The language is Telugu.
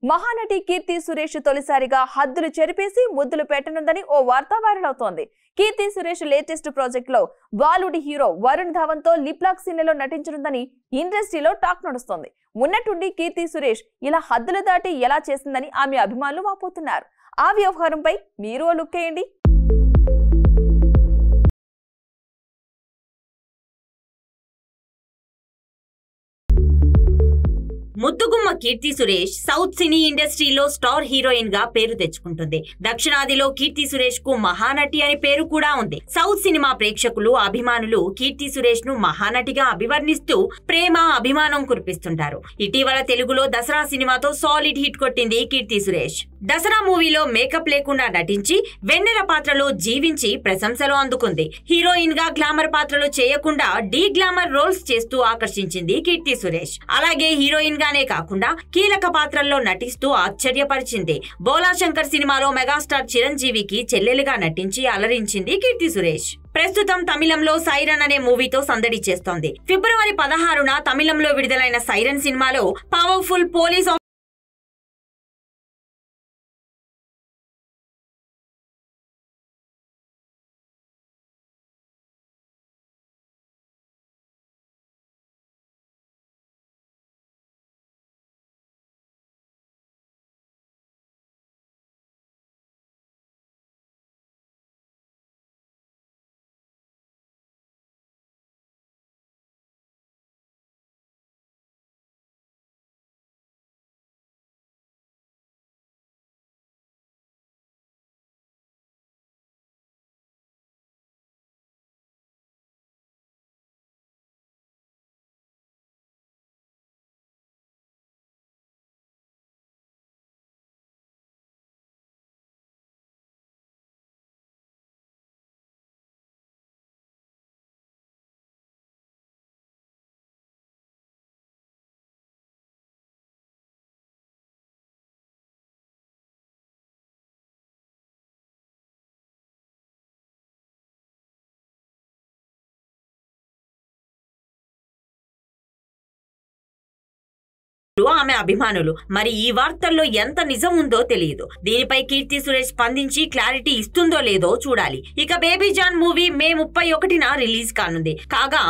మహానటి కీర్తి సురేష్ తొలిసారిగా హద్దులు చెరిపేసి ముద్దులు పెట్టనుందని ఓ వార్త వైరల్ అవుతోంది. కీర్తి సురేష్ లేటెస్ట్ ప్రాజెక్ట్ లో బాలీవుడ్ హీరో వరుణ్ ధవన్ తో లిప్ లాక్ సీన్ లో నటించనుందని ఇండస్ట్రీలో టాక్ నడుస్తోంది. ఉన్నట్టుండి కీర్తి సురేష్ ఇలా హద్దులు దాటి ఎలా చేసిందని ఆమె అభిమానులు వాపోతున్నారు. ఆ వ్యవహారంపై మీరు ఓ లుక్ వేయండి. ముద్దుగుమ్మ కీర్తి సురేష్ సౌత్ సినీ ఇండస్ట్రీలో స్టార్ హీరోయిన్ గా పేరు తెచ్చుకుంటుంది. దక్షిణాదిలో కీర్తి సురేష్ కు మహానటి అని పేరు కూడా ఉంది. సౌత్ సినిమా ప్రేక్షకులు, అభిమానులు కీర్తి సురేష్ ను మహానటిగా అభివర్ణిస్తూ ప్రేమ, అభిమానం కురిపిస్తుంటారు. ఇటీవల తెలుగులో దసరా సినిమాతో సాలిడ్ హిట్ కొట్టింది కీర్తి సురేష్. దసరా మూవీలో మేకప్ లేకుండా నటించి వెన్నెల పాత్రలో జీవించి ప్రశంసలు అందుకుంది. హీరోయిన్ గా గ్లామర్ పాత్రలు చేయకుండా డీ గ్లామర్ రోల్స్ చేస్తూ ఆకర్షించింది కీర్తి సురేష్. అలాగే హీరోయిన్ గానే కాకుండా కీలక పాత్రల్లో నటిస్తూ ఆశ్చర్యపరిచింది. బోలాశంకర్ సినిమాలో మెగాస్టార్ చిరంజీవికి చెల్లెలుగా నటించి అలరించింది కీర్తి సురేష్. ప్రస్తుతం తమిళంలో సైరన్ అనే మూవీతో సందడి చేస్తోంది. ఫిబ్రవరి 16న తమిళంలో విడుదలైన సైరన్ సినిమాలో పవర్ఫుల్ పోలీస్ ఆమె అభిమానులు. మరి ఈ వార్తల్లో ఎంత నిజం ఉందో తెలియదు. దీనిపై కీర్తి సురేష్ స్పందించి క్లారిటీ ఇస్తుందో లేదో చూడాలి. ఇక బేబీ జాన్ మూవీ మే 31న రిలీజ్ కానుంది. కాగా